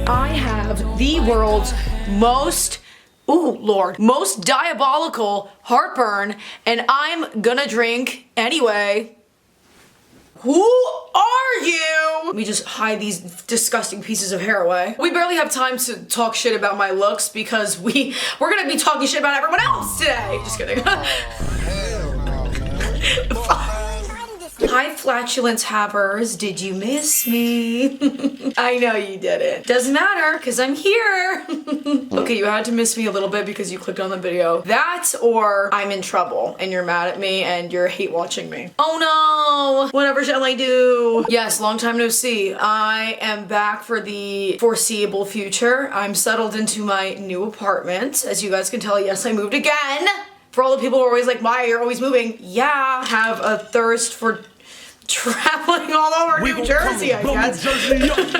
I have the world's most, ooh, Lord, most diabolical heartburn, and I'm gonna drink anyway. Who are you? Let me just hide these disgusting pieces of hair away. We barely have time to talk shit about my looks because we're gonna be talking shit about everyone else today. Just kidding. Hi, flatulence havers. Did you miss me? I know you didn't. Doesn't matter, because I'm here. Okay, you had to miss me a little bit because you clicked on the video. That or I'm in trouble and you're mad at me and you're hate watching me. Oh no! Whatever shall I do? Yes, long time no see. I am back for the foreseeable future. I'm settled into my new apartment. As you guys can tell, yes, I moved again. For all the people who are always like, why you're always moving? Yeah, have a thirst for traveling all over New Jersey, I guess.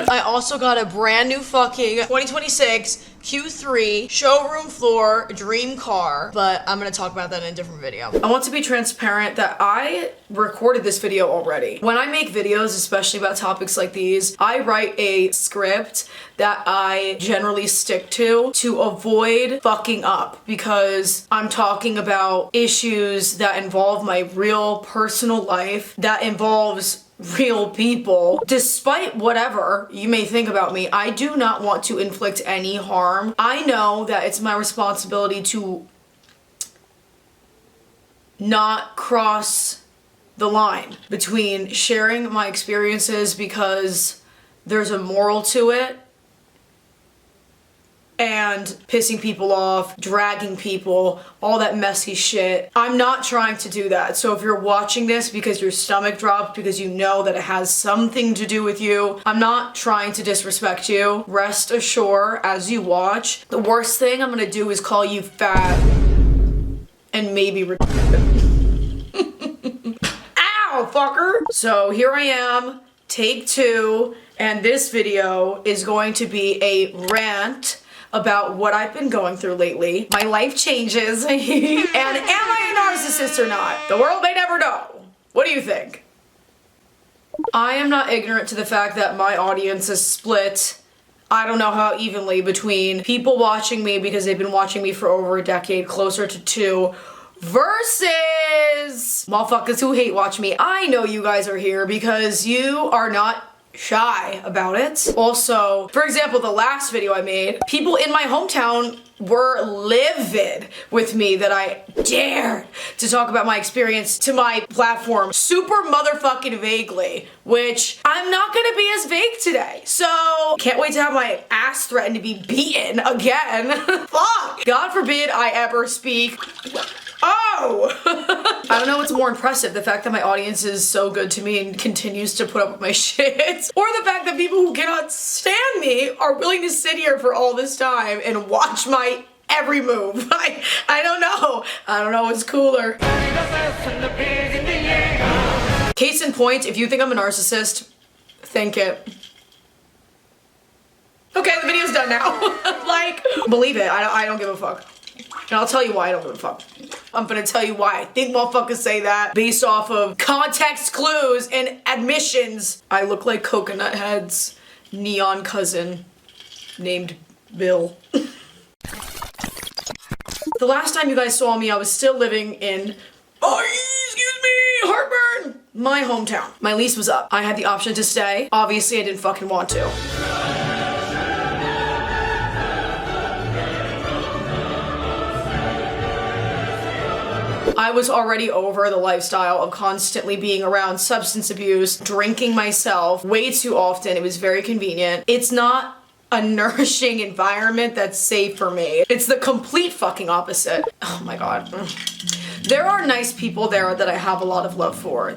I also got a brand new fucking 2026 Q3 showroom floor dream car, but I'm gonna talk about that in a different video. I want to be transparent that I recorded this video already. When I make videos, especially about topics like these, I write a script that I generally stick to avoid fucking up, because I'm talking about issues that involve my real personal life, that involves real people. Despite whatever you may think about me, I do not want to inflict any harm. I know that it's my responsibility to not cross the line between sharing my experiences because there's a moral to it and pissing people off, dragging people, all that messy shit. I'm not trying to do that. So if you're watching this because your stomach dropped because you know that it has something to do with you, I'm not trying to disrespect you. Rest assured as you watch, the worst thing I'm gonna do is call you fat and maybe Ow, fucker! So here I am, take 2, and this video is going to be a rant about what I've been going through lately. My life changes. And am I a narcissist or not? The world may never know. What do you think? I am not ignorant to the fact that my audience is split, I don't know how evenly, between people watching me because they've been watching me for over a decade, closer to 2, versus motherfuckers who hate watch me. I know you guys are here because you are not shy about it. Also, for example, the last video I made, people in my hometown were livid with me that I dared to talk about my experience to my platform super motherfucking vaguely, which I'm not gonna be as vague today. So, can't wait to have my ass threatened to be beaten again. Fuck! God forbid I ever speak. Oh! I don't know what's more impressive, the fact that my audience is so good to me and continues to put up with my shit, or the fact that people who cannot stand me are willing to sit here for all this time and watch my every move. I don't know. I don't know what's cooler. Case in point, if you think I'm a narcissist, think it. Okay, the video's done now. Like, believe it, I don't give a fuck. And I'll tell you why I don't give a fuck. I'm gonna tell you why I think motherfuckers say that based off of context clues and admissions. I look like Coconut Head's neon cousin named Bill. The last time you guys saw me, I was still living in, heartburn, my hometown. My lease was up. I had the option to stay. Obviously, I didn't fucking want to. I was already over the lifestyle of constantly being around substance abuse, drinking myself way too often. It was very convenient. It's not a nourishing environment that's safe for me. It's the complete fucking opposite. Oh my god. There are nice people there that I have a lot of love for.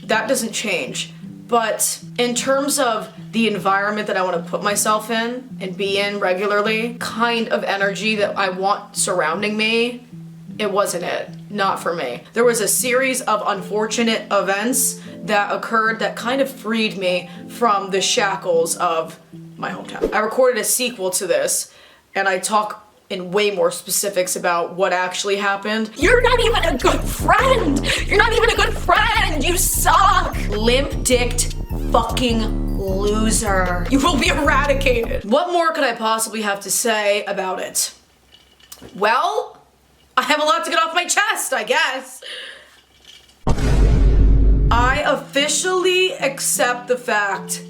That doesn't change. But in terms of the environment that I want to put myself in and be in regularly, kind of energy that I want surrounding me, it wasn't it. Not for me. There was a series of unfortunate events that occurred that kind of freed me from the shackles of my hometown. I recorded a sequel to this, and I talk in way more specifics about what actually happened. You're not even a good friend! You're not even a good friend! You suck! Limp-dicked fucking loser. You will be eradicated. What more could I possibly have to say about it? Well, I have a lot to get off my chest, I guess. I officially accept the fact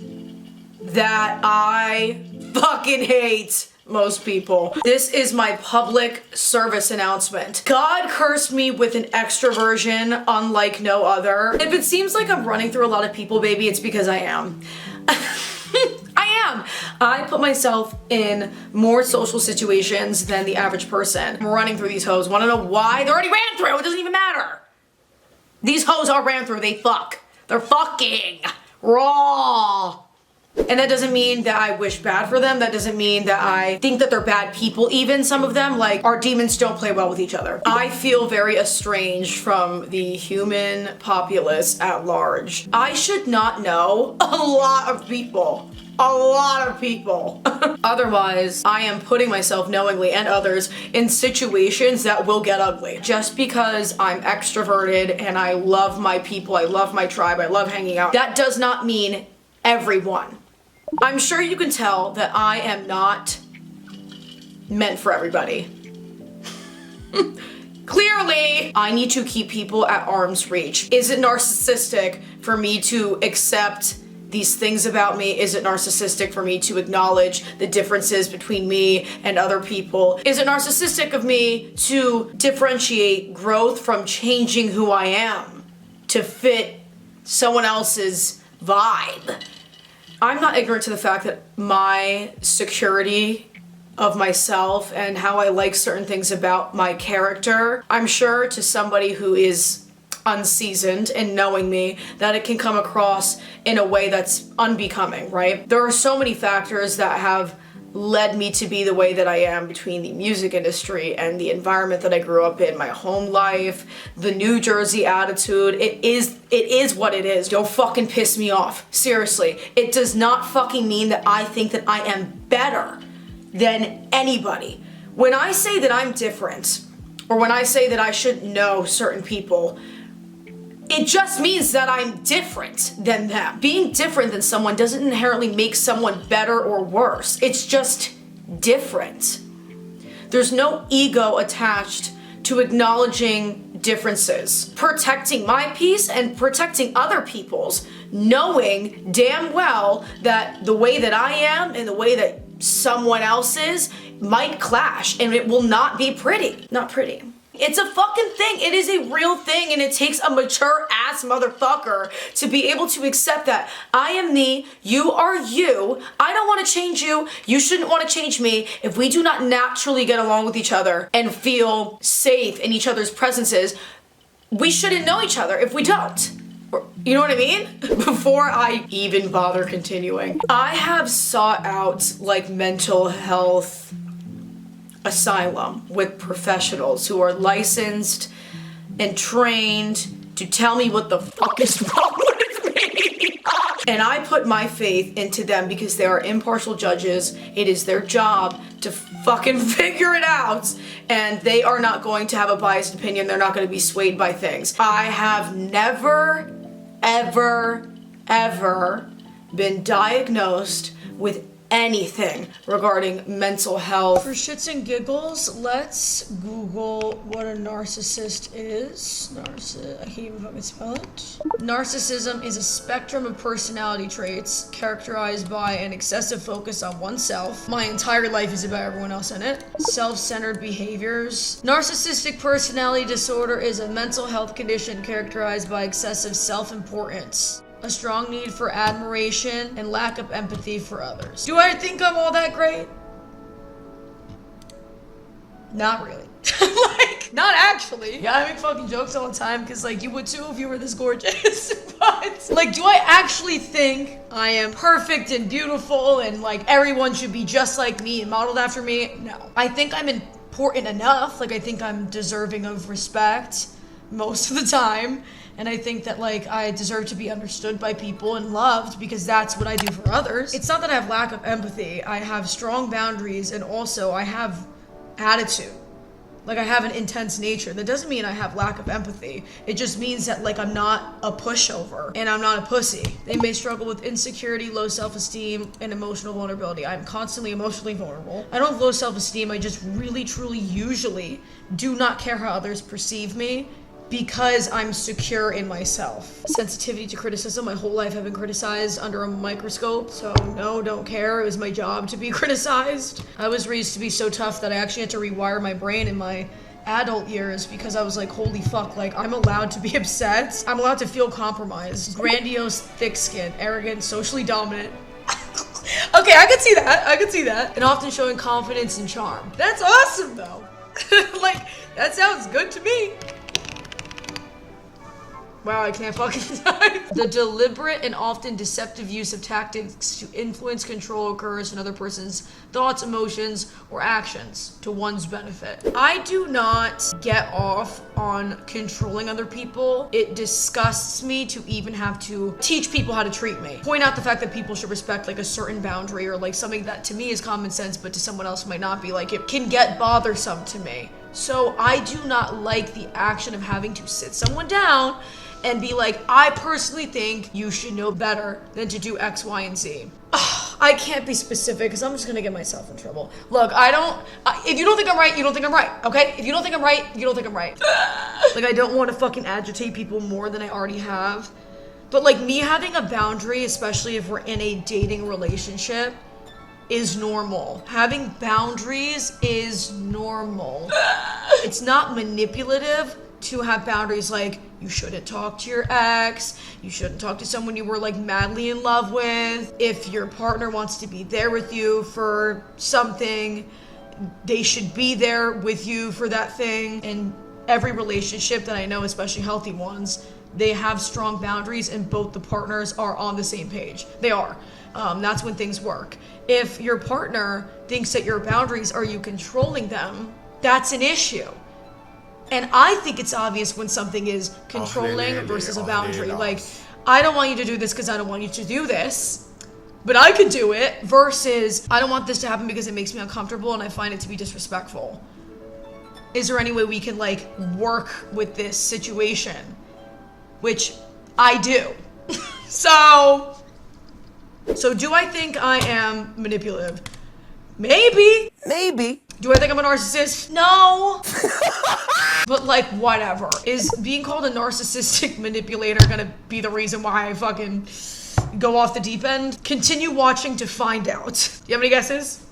that I fucking hate most people. This is my public service announcement. God cursed me with an extraversion unlike no other. If it seems like I'm running through a lot of people, baby, it's because I am. I am. I put myself in more social situations than the average person. I'm running through these hoes. Wanna know why? They already ran through. It doesn't even matter. These hoes are ran through. They fuck. They're fucking raw. And that doesn't mean that I wish bad for them. That doesn't mean that I think that they're bad people. Even some of them, like, our demons don't play well with each other. I feel very estranged from the human populace at large. I should not know a lot of people. A lot of people. Otherwise, I am putting myself knowingly and others in situations that will get ugly. Just because I'm extroverted and I love my people, I love my tribe, I love hanging out, that does not mean everyone. I'm sure you can tell that I am not meant for everybody. Clearly, I need to keep people at arm's reach. Is it narcissistic for me to accept these things about me? Is it narcissistic for me to acknowledge the differences between me and other people? Is it narcissistic of me to differentiate growth from changing who I am to fit someone else's vibe? I'm not ignorant to the fact that my security of myself and how I like certain things about my character, I'm sure to somebody who is unseasoned in knowing me, that it can come across in a way that's unbecoming, right? There are so many factors that have led me to be the way that I am, between the music industry and the environment that I grew up in, my home life, the New Jersey attitude. It is what it is. Don't fucking piss me off. Seriously. It does not fucking mean that I think that I am better than anybody. When I say that I'm different, or when I say that I shouldn't know certain people, it just means that I'm different than them. Being different than someone doesn't inherently make someone better or worse. It's just different. There's no ego attached to acknowledging differences, protecting my peace and protecting other people's, knowing damn well that the way that I am and the way that someone else is might clash, and it will not be pretty. Not pretty. It's a fucking thing. It is a real thing, and it takes a mature ass motherfucker to be able to accept that I am me, you are you. I don't want to change you. You shouldn't want to change me. If we do not naturally get along with each other and feel safe in each other's presences, we shouldn't know each other if we don't. You know what I mean? Before I even bother continuing, I have sought out like mental health asylum with professionals who are licensed and trained to tell me what the fuck is wrong with me. And I put my faith into them because they are impartial judges. It is their job to fucking figure it out, and they are not going to have a biased opinion. They're not going to be swayed by things. I have never, ever, ever been diagnosed with anything regarding mental health. For shits and giggles, let's Google what a narcissist is. I can't even fucking spell it. Narcissism is a spectrum of personality traits characterized by an excessive focus on oneself. My entire life is about everyone else in it. Self-centered behaviors. Narcissistic personality disorder is a mental health condition characterized by excessive self-importance, a strong need for admiration, and lack of empathy for others. Do I think I'm all that great? Not really. Like, not actually. Yeah, I make fucking jokes all the time because, like, you would too if you were this gorgeous. But, like, do I actually think I am perfect and beautiful and, like, everyone should be just like me and modeled after me? No. I think I'm important enough. Like, I think I'm deserving of respect most of the time. And I think that, like, I deserve to be understood by people and loved because that's what I do for others. It's not that I have lack of empathy. I have strong boundaries, and also I have attitude. Like I have an intense nature. That doesn't mean I have lack of empathy. It just means that like I'm not a pushover and I'm not a pussy. They may struggle with insecurity, low self-esteem, and emotional vulnerability. I'm constantly emotionally vulnerable. I don't have low self-esteem. I just really, truly, usually do not care how others perceive me because I'm secure in myself. Sensitivity to criticism. My whole life I've been criticized under a microscope, so no, don't care. It was my job to be criticized. I was raised to be so tough that I actually had to rewire my brain in my adult years because I was like, holy fuck, like I'm allowed to be upset. I'm allowed to feel compromised. Grandiose, thick-skinned, arrogant, socially dominant. Okay, I could see that. I could see that. And often showing confidence and charm. That's awesome though. Like, that sounds good to me. Wow, I can't fucking type. The deliberate and often deceptive use of tactics to influence, control, occurs in another person's thoughts, emotions, or actions to one's benefit. I do not get off on controlling other people. It disgusts me to even have to teach people how to treat me. Point out the fact that people should respect like a certain boundary or like something that to me is common sense, but to someone else might not be. Like it can get bothersome to me. So I do not like the action of having to sit someone down and be like, I personally think you should know better than to do X, Y, and Z. Ugh, I can't be specific because I'm just gonna get myself in trouble. Look, if you don't think I'm right, you don't think I'm right, okay? If you don't think I'm right, you don't think I'm right. Like, I don't want to fucking agitate people more than I already have. But like me having a boundary, especially if we're in a dating relationship, is normal. Having boundaries is normal. It's not manipulative to have boundaries like you shouldn't talk to your ex, you shouldn't talk to someone you were like madly in love with. If your partner wants to be there with you for something, they should be there with you for that thing. And every relationship that I know, especially healthy ones, they have strong boundaries and both the partners are on the same page. They are. That's when things work. If your partner thinks that your boundaries are you controlling them, that's an issue. And I think it's obvious when something is controlling versus a boundary. Like, I don't want you to do this because I don't want you to do this, but I could do it, versus I don't want this to happen because it makes me uncomfortable and I find it to be disrespectful. Is there any way we can like work with this situation? Which I do. So do I think I am manipulative? Maybe. Do I think I'm a narcissist? No. But like, whatever. Is being called a narcissistic manipulator gonna be the reason why I fucking go off the deep end? Continue watching to find out. Do you have any guesses?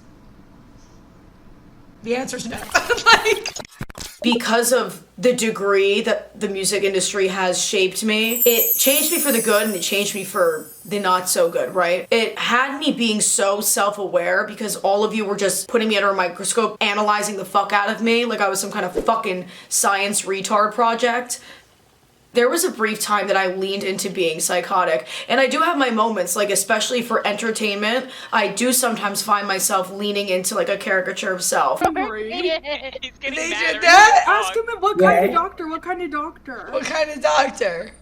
The answer's no. Like, because of the degree that the music industry has shaped me, it changed me for the good and it changed me for the not so good, right? It had me being so self-aware because all of you were just putting me under a microscope, analyzing the fuck out of me like I was some kind of fucking science retard project. There was a brief time that I leaned into being psychotic, and I do have my moments, like especially for entertainment, I do sometimes find myself leaning into like a caricature of self. He's getting They mad did that? Ask him what kind of doctor, what kind of doctor? What kind of doctor?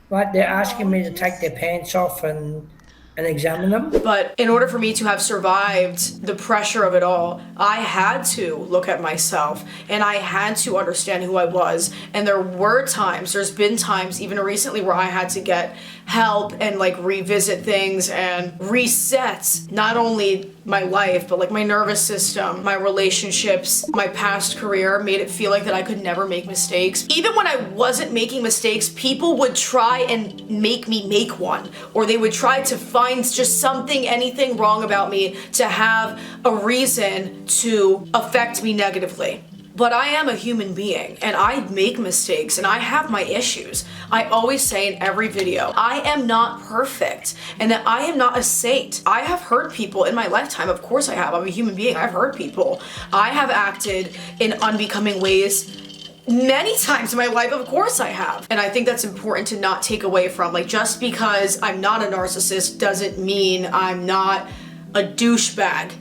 What, they're asking me to take their pants off and examine them? But in order for me to have survived the pressure of it all, I had to look at myself and I had to understand who I was. And there's been times even recently where I had to get help and like revisit things and reset not only my life, but like my nervous system, my relationships, my past career, made it feel like that I could never make mistakes. Even when I wasn't making mistakes, people would try and make me make one, or they would try to find just something, anything wrong about me to have a reason to affect me negatively. But I am a human being and I make mistakes and I have my issues. I always say in every video, I am not perfect and that I am not a saint. I have hurt people in my lifetime. Of course I have. I'm a human being. I've hurt people. I have acted in unbecoming ways many times in my life. Of course I have. And I think that's important to not take away from. Like, just because I'm not a narcissist doesn't mean I'm not a douchebag.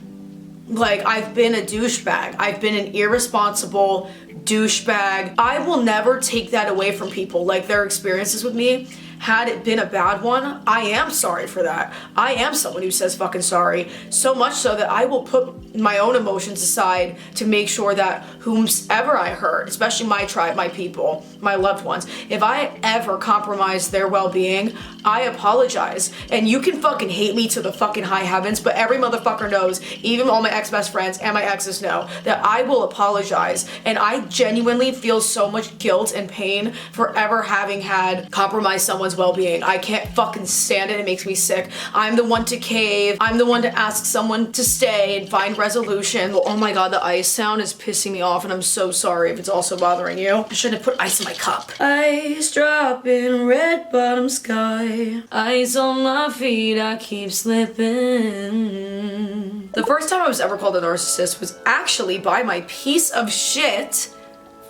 Like, I've been a douchebag. I've been an irresponsible douchebag. I will never take that away from people. Like, their experiences with me had it been a bad one, I am sorry for that. I am someone who says fucking sorry. So much so that I will put my own emotions aside to make sure that whomsoever I hurt, especially my tribe, my people, my loved ones, if I ever compromise their well-being, I apologize. And you can fucking hate me to the fucking high heavens, but every motherfucker knows, even all my ex-best friends and my exes know, that I will apologize. And I genuinely feel so much guilt and pain for ever having had compromised someone's well-being. I can't fucking stand it. It makes me sick. I'm the one to cave. I'm the one to ask someone to stay and find resolution. Oh my god, the ice sound is pissing me off, and I'm so sorry if it's also bothering you. I shouldn't have put ice in my cup. Ice dropping, red bottom sky. Ice on my feet, I keep slipping. The first time I was ever called a narcissist was actually by my piece of shit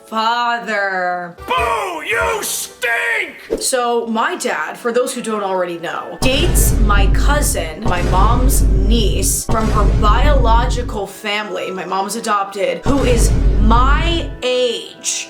father. Boo! You stink! So my dad, for those who don't already know, dates my cousin, my mom's niece, from her biological family. My mom's adopted, who is my age.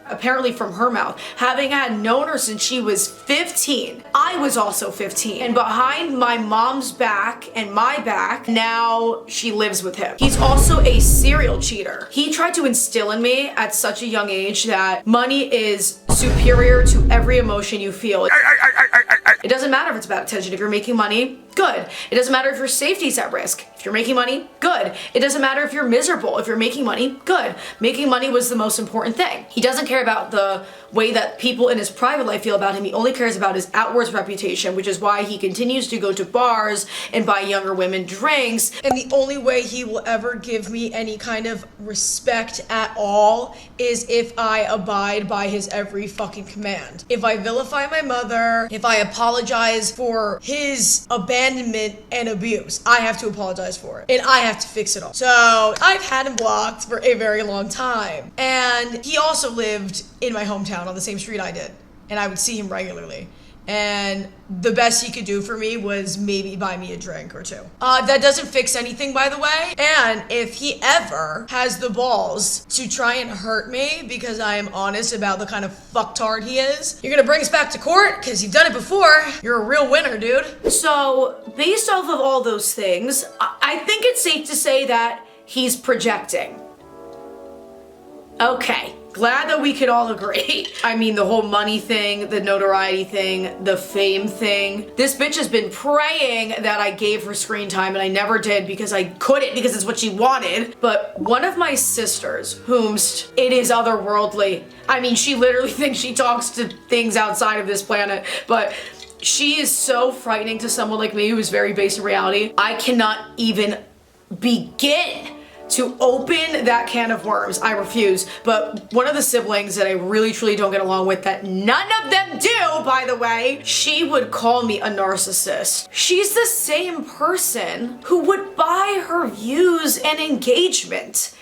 Apparently from her mouth, having had known her since she was 15. I was also 15. And behind my mom's back and my back, now she lives with him. He's also a serial cheater. He tried to instill in me at such a young age that money is superior to every emotion you feel. It doesn't matter if it's about attention. If you're making money, good. It doesn't matter if your safety's at risk. If you're making money, good. It doesn't matter if you're miserable. If you're making money, good. Making money was the most important thing. He doesn't care about the way that people in his private life feel about him. He only cares about his outwards reputation, which is why he continues to go to bars and buy younger women drinks. And the only way he will ever give me any kind of respect at all is if I abide by his every fucking command. If I vilify my mother, if I apologize for his abandonment and abuse, I have to apologize for it. And I have to fix it all. So I've had him blocked for a very long time. And he also lived in my hometown on the same street I did. And I would see him regularly. And the best he could do for me was maybe buy me a drink or two. That doesn't fix anything, by the way. And if he ever has the balls to try and hurt me because I am honest about the kind of fucktard he is, you're gonna bring us back to court because you've done it before. You're a real winner, dude. So, based off of all those things, I think it's safe to say that he's projecting. Okay. Glad that we could all agree. I mean, the whole money thing, the notoriety thing, the fame thing. This bitch has been praying that I gave her screen time, and I never did because I couldn't, because it's what she wanted. But one of my sisters, whomst it is otherworldly. I mean, she literally thinks she talks to things outside of this planet, but she is so frightening to someone like me who is very based in reality. I cannot even begin to open that can of worms. I refuse. But one of the siblings that I really truly don't get along with, that none of them do, by the way, she would call me a narcissist. She's the same person who would buy her views and engagement.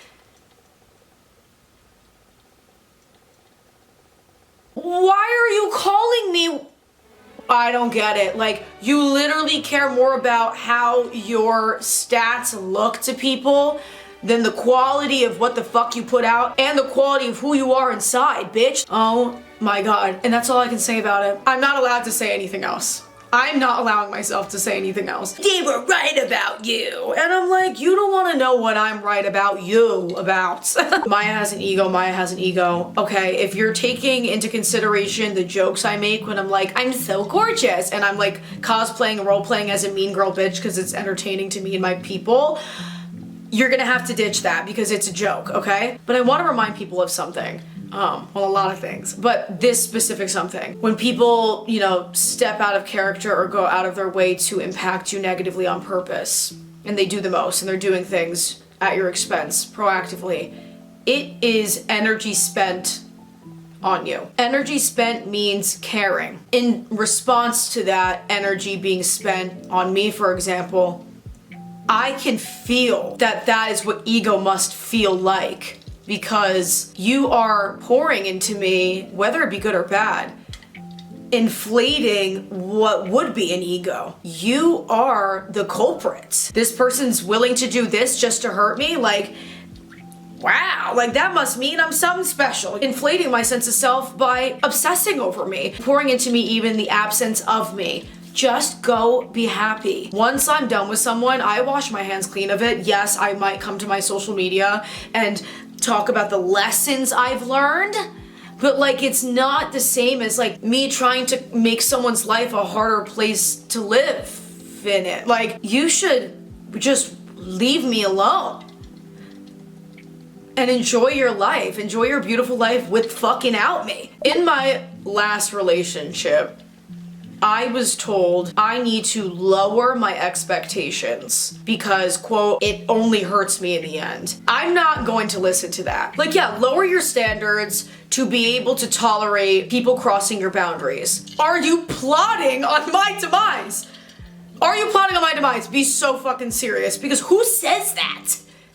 Why are you calling me? I don't get it. Like, you literally care more about how your stats look to people than the quality of what the fuck you put out and the quality of who you are inside, bitch. Oh my god. And that's all I can say about it. I'm not allowed to say anything else. I'm not allowing myself to say anything else. They were right about you. And I'm like, you don't want to know what I'm right about you about. Maya has an ego, Maya has an ego. Okay, if you're taking into consideration the jokes I make when I'm like, I'm so gorgeous, and I'm like cosplaying and role-playing as a mean girl bitch because it's entertaining to me and my people, you're gonna have to ditch that because it's a joke, okay? But I want to remind people of something. Well, a lot of things, but this specific something. When people, you know, step out of character or go out of their way to impact you negatively on purpose, and they do the most, and they're doing things at your expense, proactively, it is energy spent on you. Energy spent means caring. In response to that energy being spent on me, for example, I can feel that that is what ego must feel like. Because you are pouring into me, whether it be good or bad, inflating what would be an ego. You are the culprit. This person's willing to do this just to hurt me. Like, wow, like that must mean I'm something special. Inflating my sense of self by obsessing over me, pouring into me even the absence of me. Just go be happy. Once I'm done with someone, I wash my hands clean of it. Yes, I might come to my social media and talk about the lessons I've learned, but like it's not the same as like me trying to make someone's life a harder place to live in it. Like, you should just leave me alone and enjoy your life. Enjoy your beautiful life without me. In my last relationship, I was told I need to lower my expectations because, quote, it only hurts me in the end. I'm not going to listen to that. Like, yeah, lower your standards to be able to tolerate people crossing your boundaries. Are you plotting on my demise? Are you plotting on my demise? Be so fucking serious, because who says that?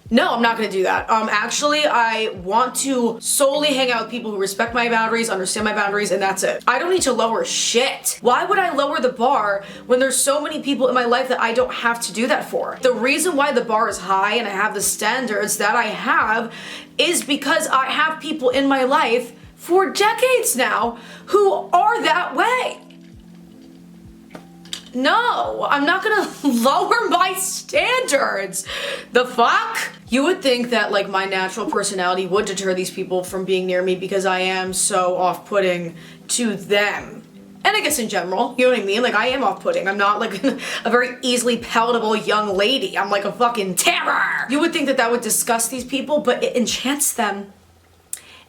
No, I'm not gonna do that. Actually, I want to solely hang out with people who respect my boundaries, understand my boundaries, and that's it. I don't need to lower shit. Why would I lower the bar when there's so many people in my life that I don't have to do that for? The reason why the bar is high and I have the standards that I have is because I have people in my life for decades now who are that way. No, I'm not gonna lower my standards. The fuck? You would think that like my natural personality would deter these people from being near me because I am so off-putting to them. And I guess in general, you know what I mean? Like, I am off-putting. I'm not like a very easily palatable young lady. I'm like a fucking terror. You would think that that would disgust these people, but it enchants them.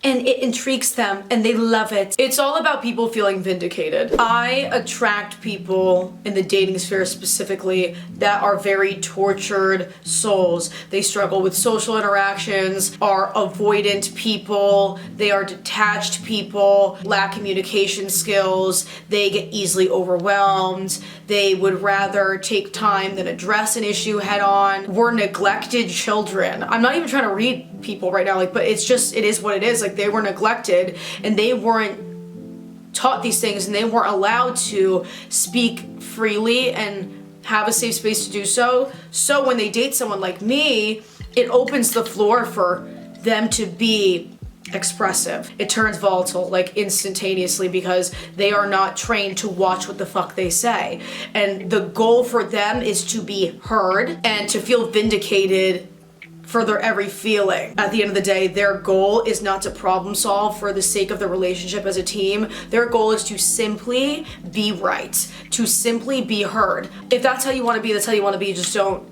And it intrigues them, and they love it. It's all about people feeling vindicated. I attract people in the dating sphere specifically that are very tortured souls. They struggle with social interactions, are avoidant people, they are detached people, lack communication skills, they get easily overwhelmed, they would rather take time than address an issue head on. We're neglected children. I'm not even trying to read people right now, like, but it's just, it is what it is. Like, they were neglected and they weren't taught these things and they weren't allowed to speak freely and have a safe space to do so. So when they date someone like me, it opens the floor for them to be expressive. It turns volatile like instantaneously because they are not trained to watch what the fuck they say. And the goal for them is to be heard and to feel vindicated for their every feeling. At the end of the day, their goal is not to problem solve for the sake of the relationship as a team. Their goal is to simply be right, to simply be heard. If that's how you want to be, that's how you want to be. Just don't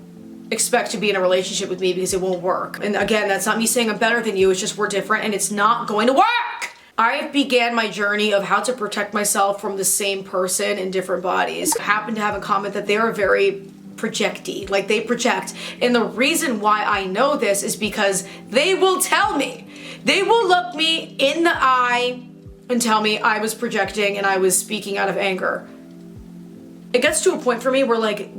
expect to be in a relationship with me because it won't work. And again, that's not me saying I'm better than you, it's just we're different and it's not going to work. I began my journey of how to protect myself from the same person in different bodies. I happen to have a comment that they are very projecty, like they project. And the reason why I know this is because they will tell me. They will look me in the eye and tell me I was projecting and I was speaking out of anger. It gets to a point for me where like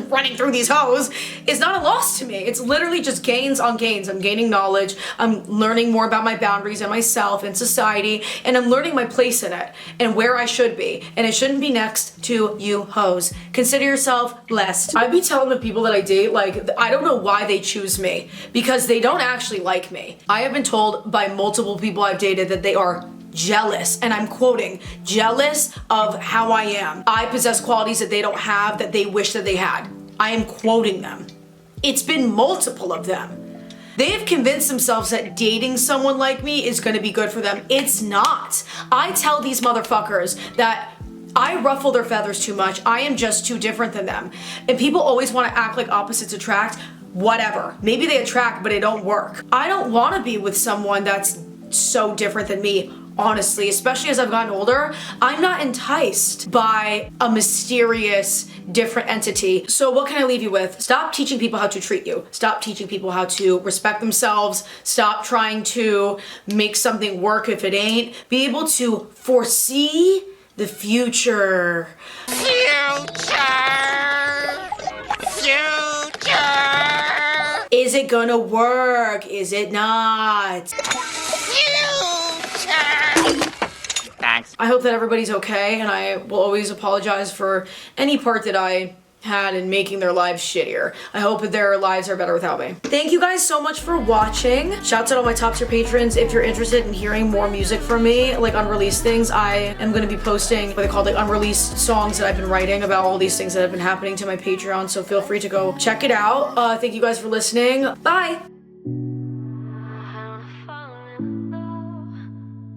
running through these hoes is not a loss to me. It's literally just gains on gains. I'm gaining knowledge. I'm learning more about my boundaries and myself and society, and I'm learning my place in it and where I should be. And it shouldn't be next to you hoes. Consider yourself blessed. I'd be telling the people that I date, like, I don't know why they choose me because they don't actually like me. I have been told by multiple people I've dated that they are jealous, and I'm quoting, jealous of how I am. I possess qualities that they don't have that they wish that they had. I am quoting them. It's been multiple of them. They have convinced themselves that dating someone like me is gonna be good for them. It's not. I tell these motherfuckers that I ruffle their feathers too much. I am just too different than them. And people always wanna act like opposites attract. Whatever. Maybe they attract, but it don't work. I don't wanna be with someone that's so different than me. Honestly, especially as I've gotten older, I'm not enticed by a mysterious, different entity. So what can I leave you with? Stop teaching people how to treat you. Stop teaching people how to respect themselves. Stop trying to make something work if it ain't. Be able to foresee the future. Future! Is it gonna work? Is it not? Thanks. I hope that everybody's okay, and I will always apologize for any part that I had in making their lives shittier. I hope that their lives are better without me. Thank you guys so much for watching. Shouts out to all my top tier patrons. If you're interested in hearing more music from me, like unreleased things, I am gonna be posting what they call like unreleased songs that I've been writing about all these things that have been happening to my Patreon, so feel free to go check it out. Thank you guys for listening. Bye!